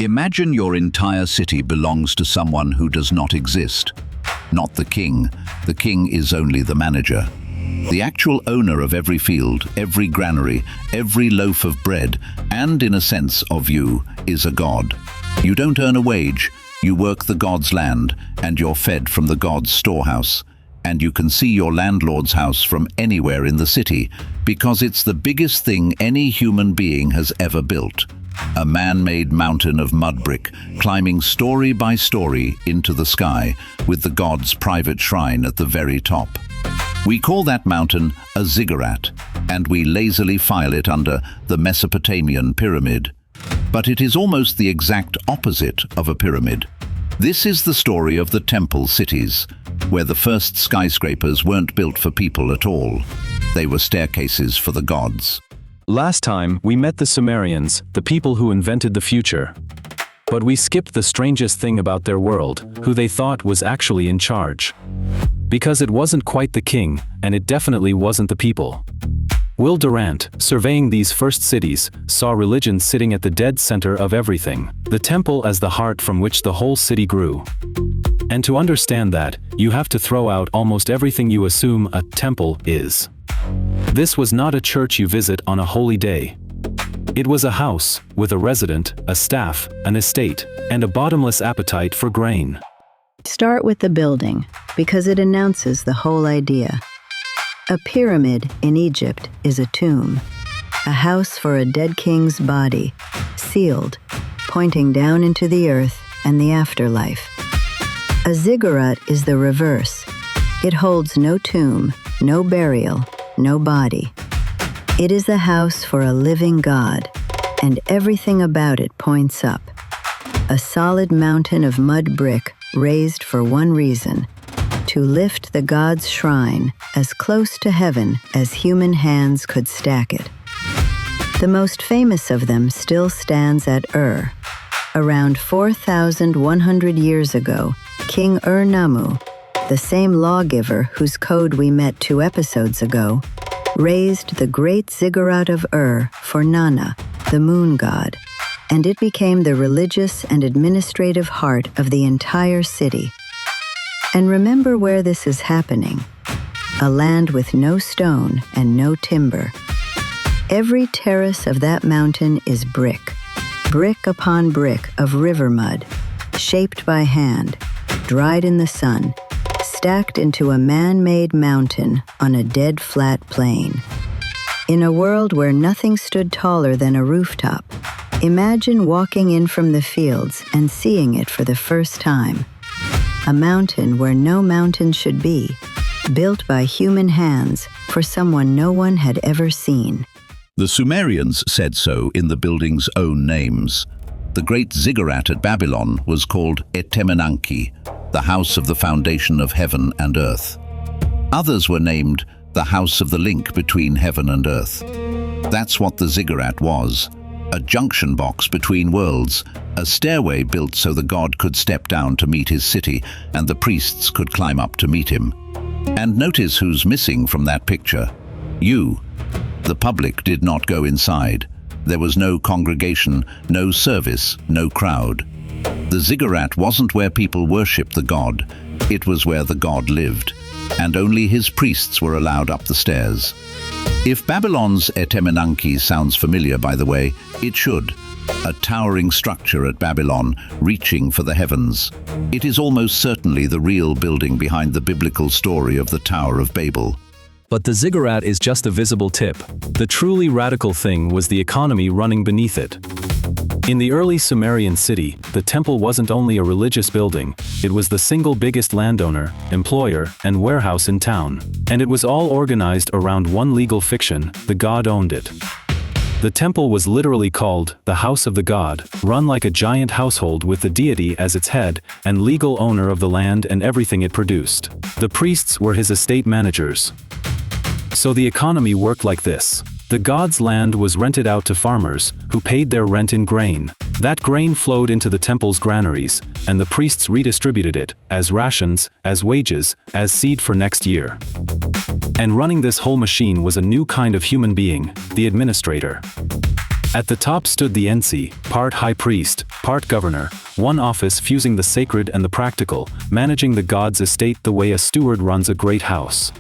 Imagine your entire city belongs to someone who does not exist. Not the king. The king is only the manager. The actual owner of every field, every granary, every loaf of bread, and in a sense of you, is a god. You don't earn a wage, you work the god's land, and you're fed from the god's storehouse. And you can see your landlord's house from anywhere in the city, because it's the biggest thing any human being has ever built. A man-made mountain of mud brick, climbing story by story into the sky, with the god's private shrine at the very top. We call that mountain a ziggurat, and we lazily file it under the Mesopotamian pyramid. But it is almost the exact opposite of a pyramid. This is the story of the temple cities, where the first skyscrapers weren't built for people at all. They were staircases for the gods. Last time, we met the Sumerians, the people who invented the future. But we skipped the strangest thing about their world, who they thought was actually in charge. Because it wasn't quite the king, and it definitely wasn't the people. Will Durant, surveying these first cities, saw religion sitting at the dead center of everything, the temple as the heart from which the whole city grew. And to understand that, you have to throw out almost everything you assume a temple is. This was not a church you visit on a holy day. It was a house, with a resident, a staff, an estate, and a bottomless appetite for grain. Start with the building, because it announces the whole idea. A pyramid in Egypt is a tomb, a house for a dead king's body, sealed, pointing down into the earth and the afterlife. A ziggurat is the reverse. It holds no tomb, no burial, no body. It is a house for a living God, and everything about it points up. A solid mountain of mud brick raised for one reason: to lift the god's shrine as close to heaven as human hands could stack it. The most famous of them still stands at Ur. Around 4,100 years ago, King Ur-Nammu, the same lawgiver whose code we met 2 episodes ago, raised the great ziggurat of Ur for Nana, the moon god, and it became the religious and administrative heart of the entire city. And remember where this is happening: a land with no stone and no timber. Every terrace of that mountain is brick, brick upon brick of river mud, shaped by hand, dried in the sun, stacked into a man-made mountain on a dead flat plain. In a world where nothing stood taller than a rooftop, imagine walking in from the fields and seeing it for the first time. A mountain where no mountain should be, built by human hands for someone no one had ever seen. The Sumerians said so in the building's own names. The great ziggurat at Babylon was called Etemenanki, the house of the foundation of heaven and earth. Others were named the house of the link between heaven and earth. That's what the ziggurat was: a junction box between worlds, a stairway built so the god could step down to meet his city and the priests could climb up to meet him. And notice who's missing from that picture: you. The public did not go inside. There was no congregation, no service, no crowd. The ziggurat wasn't where people worshipped the god, it was where the god lived, and only his priests were allowed up the stairs. If Babylon's Etemenanki sounds familiar, by the way, it should. A towering structure at Babylon, reaching for the heavens. It is almost certainly the real building behind the biblical story of the Tower of Babel. But the ziggurat is just a visible tip. The truly radical thing was the economy running beneath it. In the early Sumerian city, the temple wasn't only a religious building, it was the single biggest landowner, employer, and warehouse in town. And it was all organized around one legal fiction: the god owned it. The temple was literally called the House of the God, run like a giant household with the deity as its head and legal owner of the land and everything it produced. The priests were his estate managers. So the economy worked like this. The god's land was rented out to farmers, who paid their rent in grain. That grain flowed into the temple's granaries, and the priests redistributed it, as rations, as wages, as seed for next year. And running this whole machine was a new kind of human being, the administrator. At the top stood the Ensi, part high priest, part governor, one office fusing the sacred and the practical, managing the god's estate the way a steward runs a great house.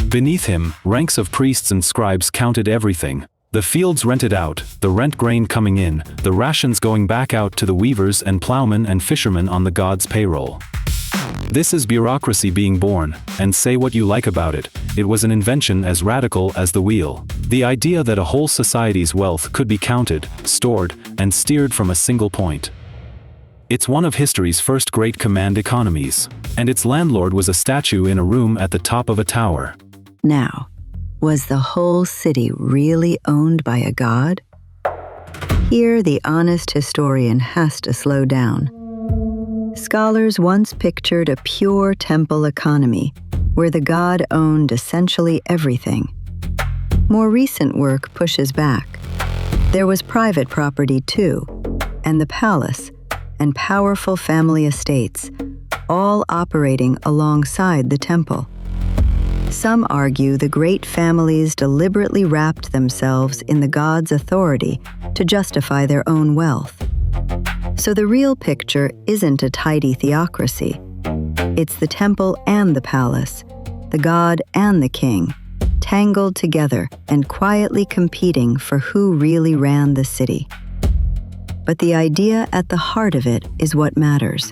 Beneath him, ranks of priests and scribes counted everything: the fields rented out, the rent grain coming in, the rations going back out to the weavers and plowmen and fishermen on the god's payroll. This is bureaucracy being born, and say what you like about it, it was an invention as radical as the wheel. The idea that a whole society's wealth could be counted, stored, and steered from a single point. It's one of history's first great command economies, and its landlord was a statue in a room at the top of a tower. Now, was the whole city really owned by a god? Here, the honest historian has to slow down. Scholars once pictured a pure temple economy, where the god owned essentially everything. More recent work pushes back. There was private property too, and the palace, and powerful family estates, all operating alongside the temple. Some argue the great families deliberately wrapped themselves in the god's authority to justify their own wealth. So the real picture isn't a tidy theocracy. It's the temple and the palace, the god and the king, tangled together and quietly competing for who really ran the city. But the idea at the heart of it is what matters,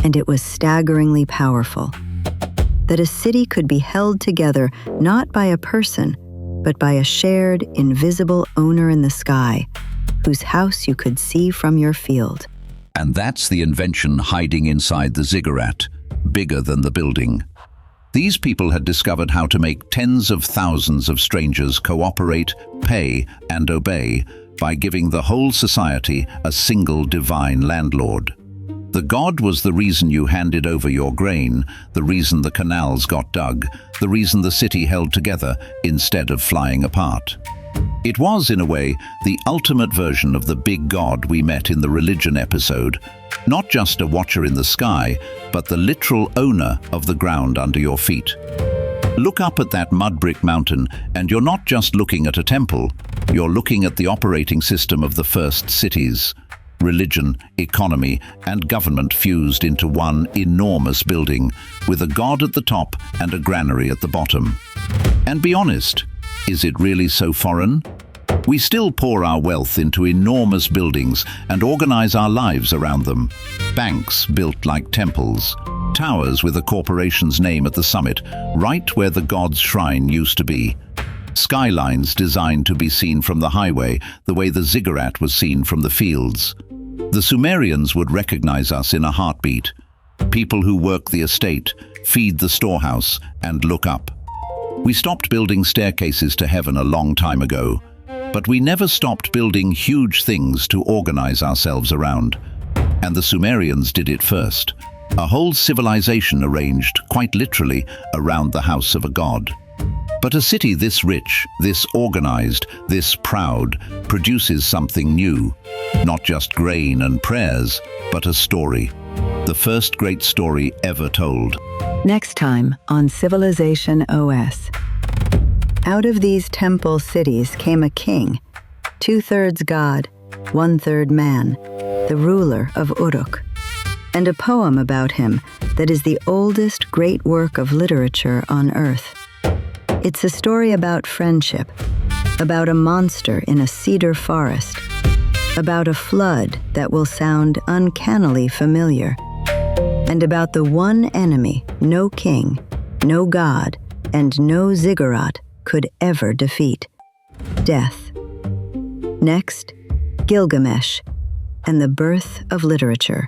and it was staggeringly powerful. That a city could be held together not by a person, but by a shared, invisible owner in the sky, whose house you could see from your field. And that's the invention hiding inside the ziggurat, bigger than the building. These people had discovered how to make tens of thousands of strangers cooperate, pay, and obey by giving the whole society a single divine landlord. The god was the reason you handed over your grain, the reason the canals got dug, the reason the city held together instead of flying apart. It was, in a way, the ultimate version of the big god we met in the religion episode, not just a watcher in the sky, but the literal owner of the ground under your feet. Look up at that mud brick mountain, and you're not just looking at a temple, you're looking at the operating system of the first cities. Religion, economy, and government fused into one enormous building, with a god at the top and a granary at the bottom. And be honest, is it really so foreign? We still pour our wealth into enormous buildings and organize our lives around them. Banks built like temples, towers with a corporation's name at the summit, right where the god's shrine used to be. Skylines designed to be seen from the highway, the way the ziggurat was seen from the fields. The Sumerians would recognize us in a heartbeat. People who work the estate, feed the storehouse, and look up. We stopped building staircases to heaven a long time ago, but we never stopped building huge things to organize ourselves around. And the Sumerians did it first. A whole civilization arranged, quite literally, around the house of a god. But a city this rich, this organized, this proud, produces something new. Not just grain and prayers, but a story. The first great story ever told. Next time on Civilization OS. Out of these temple cities came a king, 2/3 god, 1/3 man, the ruler of Uruk, and a poem about him that is the oldest great work of literature on earth. It's a story about friendship, about a monster in a cedar forest, about a flood that will sound uncannily familiar, and about the one enemy no king, no god, and no ziggurat could ever defeat: death. Next, Gilgamesh and the birth of literature.